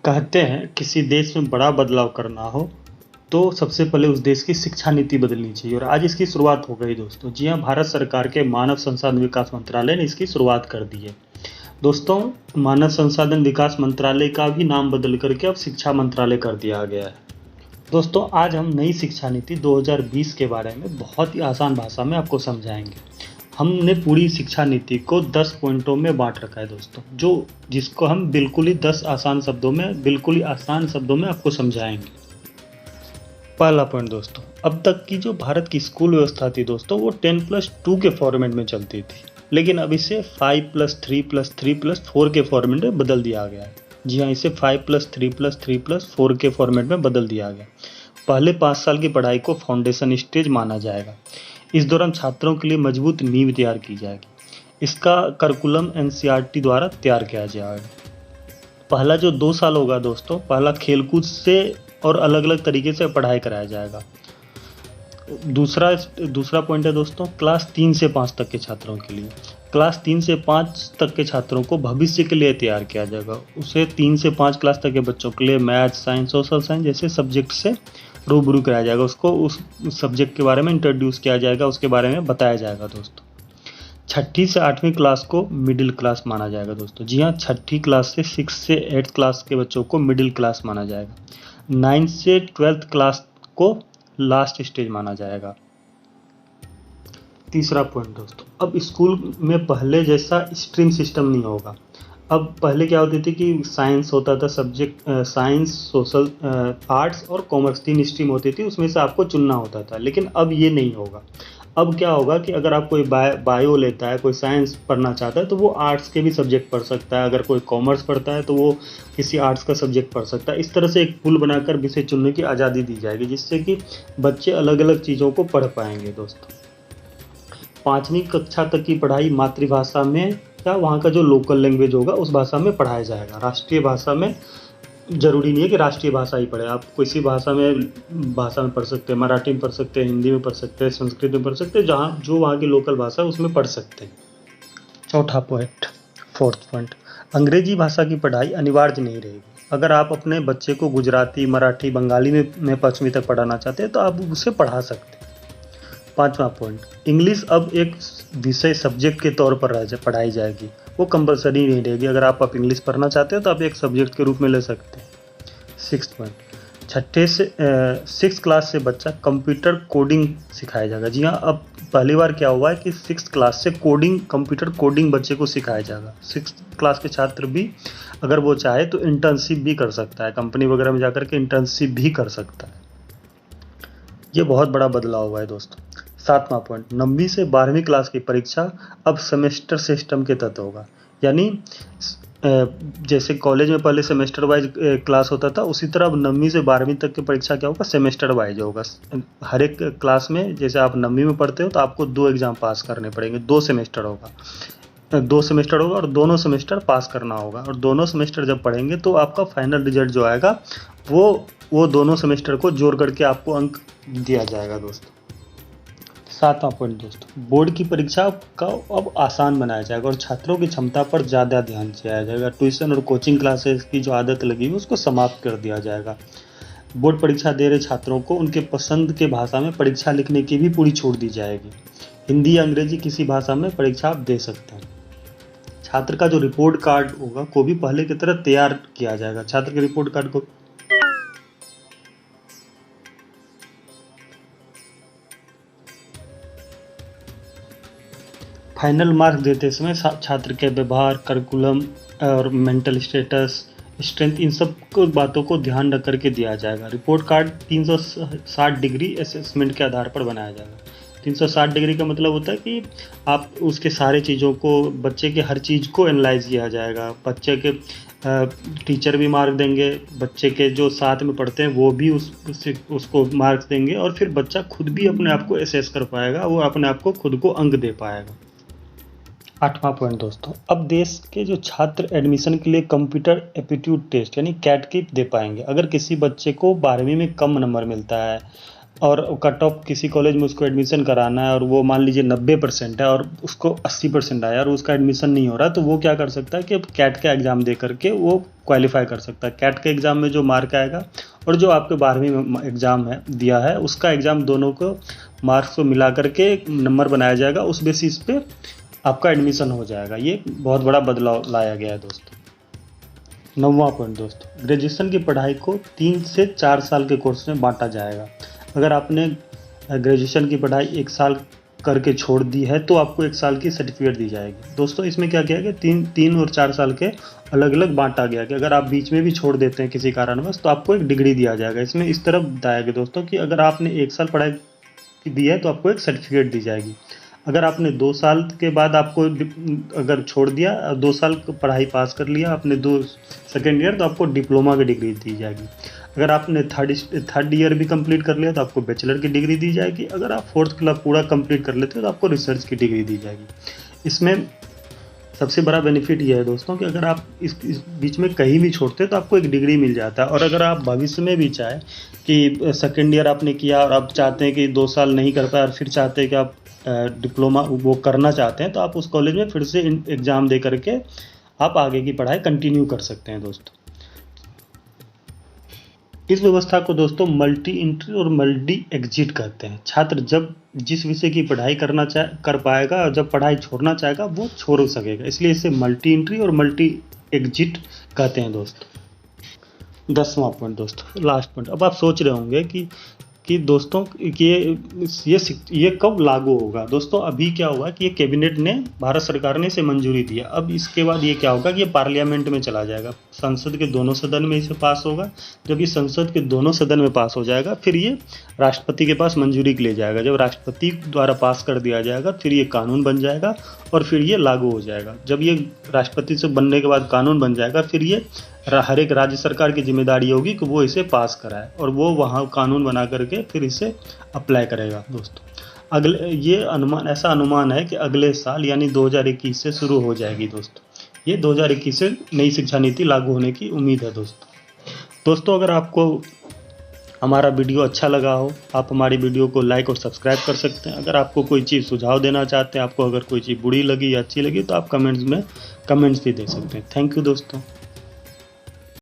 कहते हैं किसी देश में बड़ा बदलाव करना हो तो सबसे पहले उस देश की शिक्षा नीति बदलनी चाहिए और आज इसकी शुरुआत हो गई दोस्तों। जी हाँ, भारत सरकार के मानव संसाधन विकास मंत्रालय ने इसकी शुरुआत कर दी है। दोस्तों, मानव संसाधन विकास मंत्रालय का भी नाम बदल करके अब शिक्षा मंत्रालय कर दिया गया है। दोस्तों, आज हम नई शिक्षा नीति 2020 के बारे में बहुत ही आसान भाषा में आपको समझाएंगे। हमने पूरी शिक्षा नीति को 10 पॉइंटों में बांट रखा है दोस्तों, जिसको हम बिल्कुल ही बिल्कुल ही आसान शब्दों में आपको समझाएंगे। पहला पॉइंट दोस्तों, अब तक की जो भारत की स्कूल व्यवस्था थी दोस्तों, वो 10+2 के फॉर्मेट में चलती थी, लेकिन अब इसे 5+3+3+4 के फॉर्मेट में बदल दिया गया है। जी हाँ, इसे 5+3+3+4 के फॉर्मेट में बदल दिया गया। पहले 5 साल की पढ़ाई को फाउंडेशन स्टेज माना जाएगा। इस दौरान छात्रों के लिए मजबूत नींव तैयार की जाएगी। इसका करिकुलम एनसीईआरटी द्वारा तैयार किया जाएगा। पहला जो 2 साल होगा दोस्तों, पहला खेलकूद से और अलग अलग तरीके से पढ़ाई कराया जाएगा। दूसरा पॉइंट है दोस्तों, क्लास 3 से 5 तक के छात्रों के लिए। क्लास 3 से 5 तक के छात्रों को भविष्य के लिए तैयार किया जाएगा। उसे 3 से 5 क्लास तक के बच्चों के लिए मैथ, साइंस, सोशल साइंस जैसे सब्जेक्ट से रूबरू कराया जाएगा। उसको उस सब्जेक्ट के बारे में इंट्रोड्यूस किया जाएगा, उसके बारे में बताया जाएगा दोस्तों। 6ठी से 8वीं क्लास को मिडिल क्लास माना जाएगा दोस्तों। जी हाँ, 6ठी क्लास से 6 से 8th क्लास के बच्चों को मिडिल क्लास माना जाएगा। 9 से 12th क्लास को लास्ट स्टेज माना जाएगा। तीसरा पॉइंट दोस्तों, अब स्कूल में पहले जैसा स्ट्रीम सिस्टम नहीं होगा। अब पहले क्या होती थी कि साइंस होता था, सब्जेक्ट साइंस, सोशल, आर्ट्स और कॉमर्स 3 स्ट्रीम होती थी, उसमें से आपको चुनना होता था। लेकिन अब ये नहीं होगा। अब क्या होगा कि अगर आप कोई बायो लेता है, कोई साइंस पढ़ना चाहता है तो वो आर्ट्स के भी सब्जेक्ट पढ़ सकता है। अगर कोई कॉमर्स पढ़ता है तो वो किसी आर्ट्स का सब्जेक्ट पढ़ सकता है। इस तरह से एक पूल बनाकर विषय चुनने की आज़ादी दी जाएगी, जिससे कि बच्चे अलग अलग चीज़ों को पढ़ पाएंगे दोस्तों। 5वीं कक्षा तक की पढ़ाई मातृभाषा में या वहाँ का जो लोकल लैंग्वेज होगा उस भाषा में पढ़ाया जाएगा। राष्ट्रीय भाषा में ज़रूरी नहीं है कि राष्ट्रीय भाषा ही पढ़े, आप किसी भाषा में पढ़ सकते हैं। मराठी में पढ़ सकते हैं, हिंदी में पढ़ सकते हैं, संस्कृत में पढ़ सकते हैं, जहाँ जो वहाँ की लोकल भाषा है उसमें पढ़ सकते हैं। फोर्थ पॉइंट, अंग्रेजी भाषा की पढ़ाई अनिवार्य नहीं रहेगी। अगर आप अपने बच्चे को गुजराती, मराठी, बंगाली में 5वीं तक पढ़ाना चाहते हैं तो आप उसे पढ़ा सकते हैं। 5वां पॉइंट, इंग्लिश अब एक विषय सब्जेक्ट के तौर पर पढ़ाई जाएगी, वो कंपलसरी नहीं रहेगी। अगर आप इंग्लिश पढ़ना चाहते हो तो आप एक सब्जेक्ट के रूप में ले सकते हैं। 6th पॉइंट, 6th क्लास से बच्चा कंप्यूटर कोडिंग सिखाया जाएगा। जी हाँ, अब पहली बार क्या हुआ है कि 6th क्लास से कंप्यूटर कोडिंग बच्चे को सिखाया जाएगा। 6th क्लास के छात्र भी अगर वो चाहे तो इंटर्नशिप भी कर सकता है, कंपनी वगैरह में जाकर के इंटर्नशिप भी कर सकता है। ये बहुत बड़ा बदलाव हुआ है दोस्तों। 7वां पॉइंट, 9वीं से 12वीं क्लास की परीक्षा अब सेमेस्टर सिस्टम के तहत होगा। यानी जैसे कॉलेज में पहले सेमेस्टर वाइज क्लास होता था, उसी तरह अब 9वीं से 12वीं तक की परीक्षा क्या होगा, सेमेस्टर वाइज होगा। हर एक क्लास में जैसे आप 9वीं में पढ़ते हो तो आपको 2 एग्ज़ाम पास करने पड़ेंगे। 2 सेमेस्टर होगा और दोनों सेमेस्टर पास करना होगा। और दोनों सेमेस्टर जब पढ़ेंगे तो आपका फाइनल रिजल्ट जो आएगा वो दोनों सेमेस्टर को जोड़ करके आपको अंक दिया जाएगा दोस्तों। 7वां पॉइंट दोस्तों, बोर्ड की परीक्षा का अब आसान बनाया जाएगा और छात्रों की क्षमता पर ज़्यादा ध्यान दिया जाएगा। ट्यूशन और कोचिंग क्लासेस की जो आदत लगी हुई उसको समाप्त कर दिया जाएगा। बोर्ड परीक्षा दे रहे छात्रों को उनके पसंद के भाषा में परीक्षा लिखने की भी पूरी छूट दी जाएगी। हिंदी या अंग्रेजी किसी भाषा में परीक्षा आप दे सकते हैं। छात्र का जो रिपोर्ट कार्ड होगा को भी पहले की तरह तैयार किया जाएगा। छात्र के रिपोर्ट कार्ड को फाइनल मार्क्स देते समय छात्र के व्यवहार, करिकुलम और मेंटल स्टेटस, स्ट्रेंथ, इन सब बातों को ध्यान रख करके दिया जाएगा। रिपोर्ट कार्ड 360 डिग्री असेसमेंट के आधार पर बनाया जाएगा। 360 डिग्री का मतलब होता है कि आप उसके सारे चीज़ों को, बच्चे के हर चीज़ को एनालाइज किया जाएगा। बच्चे के टीचर भी मार्क देंगे, बच्चे के जो साथ में पढ़ते हैं वो भी उसको मार्क्स देंगे, और फिर बच्चा खुद भी अपने आप को असेस कर पाएगा, वो अपने आप को खुद को अंक दे पाएगा। 8वां पॉइंट दोस्तों, अब देश के जो छात्र एडमिशन के लिए कंप्यूटर एप्टीट्यूड टेस्ट यानी कैट की दे पाएंगे। अगर किसी बच्चे को 12वीं में कम नंबर मिलता है और कट ऑफ किसी कॉलेज में उसको एडमिशन कराना है और वो मान लीजिए 90% है और उसको 80% आया और उसका एडमिशन नहीं हो रहा, तो वो क्या कर सकता है कि अब कैट का एग्ज़ाम दे करके वो क्वालिफाई कर सकता है। कैट के एग्ज़ाम में जो मार्क आएगा और जो आपके 12वीं में एग्ज़ाम है दिया है उसका एग्ज़ाम, दोनों को मार्क्स को मिला करके नंबर बनाया जाएगा, उस बेसिस पे आपका एडमिशन हो जाएगा। ये बहुत बड़ा बदलाव लाया गया है दोस्तों। 9वां पॉइंट दोस्तों, ग्रेजुएशन की पढ़ाई को 3 से 4 साल के कोर्स में बांटा जाएगा। अगर आपने ग्रेजुएशन की पढ़ाई 1 साल करके छोड़ दी है तो आपको 1 साल की सर्टिफिकेट दी जाएगी। दोस्तों इसमें क्या किया गया, 3 और 4 साल के अलग अलग बांटा गया कि अगर आप बीच में भी छोड़ देते हैं किसी कारणवश तो आपको एक डिग्री दिया जाएगा। इसमें इस तरफ बताया गया दोस्तों कि अगर आपने 1 साल पढ़ाई दी है तो आपको एक सर्टिफिकेट दी जाएगी। अगर आपने 2 साल के बाद आपको अगर छोड़ दिया, 2 साल पढ़ाई पास कर लिया आपने, 2 सेकेंड ईयर, तो आपको डिप्लोमा की डिग्री दी जाएगी। अगर आपने थर्ड ईयर भी कंप्लीट कर लिया तो आपको बैचलर की डिग्री दी जाएगी। अगर आप 4th क्लास पूरा कंप्लीट कर लेते हो तो आपको रिसर्च की डिग्री दी जाएगी। इसमें सबसे बड़ा बेनिफिट ये है दोस्तों कि अगर आप इस बीच में कहीं भी छोड़ते हैं तो आपको एक डिग्री मिल जाता है। और अगर आप भविष्य में भी चाहें कि सेकेंड ईयर आपने किया और आप चाहते हैं कि 2 साल नहीं कर पाए और फिर चाहते हैं कि आप डिप्लोमा वो करना चाहते हैं, तो आप उस कॉलेज में फिर से एग्ज़ाम दे करके आप आगे की पढ़ाई कंटिन्यू कर सकते हैं दोस्तों। इस व्यवस्था को दोस्तों मल्टी एंट्री और मल्टी एग्जिट कहते हैं। छात्र जब जिस विषय की पढ़ाई कर पाएगा और जब पढ़ाई छोड़ना चाहेगा वो छोड़ सकेगा, इसलिए इसे मल्टी एंट्री और मल्टी एग्जिट कहते हैं दोस्तों। 10वां पॉइंट दोस्तों, लास्ट पॉइंट। अब आप सोच रहे होंगे कि दोस्तों ये कब लागू होगा। दोस्तों अभी क्या हुआ कि ये कैबिनेट ने, भारत सरकार ने इसे मंजूरी दिया। अब इसके बाद ये क्या होगा कि ये पार्लियामेंट में चला जाएगा, संसद के दोनों सदन में इसे पास होगा। जब ये संसद के दोनों सदन में पास हो जाएगा फिर ये राष्ट्रपति के पास मंजूरी के लिए जाएगा। जब राष्ट्रपति द्वारा पास कर दिया जाएगा फिर ये कानून बन जाएगा और फिर ये लागू हो जाएगा। जब ये राष्ट्रपति से बनने के बाद कानून बन जाएगा फिर ये हर एक राज्य सरकार की जिम्मेदारी होगी कि वो इसे पास कराए और वो वहाँ कानून बना करके फिर इसे अप्लाई करेगा दोस्तों। ये ऐसा अनुमान है कि अगले साल यानी 2021 से शुरू हो जाएगी दोस्तों। ये 2021 से नई शिक्षा नीति लागू होने की उम्मीद है दोस्तों। अगर आपको हमारा वीडियो अच्छा लगा हो, आप हमारी वीडियो को लाइक और सब्सक्राइब कर सकते हैं। अगर आपको कोई चीज़ सुझाव देना चाहते हैं, आपको अगर कोई चीज़ बुरी लगी या अच्छी लगी तो आप कमेंट्स भी दे सकते हैं। थैंक यू दोस्तों।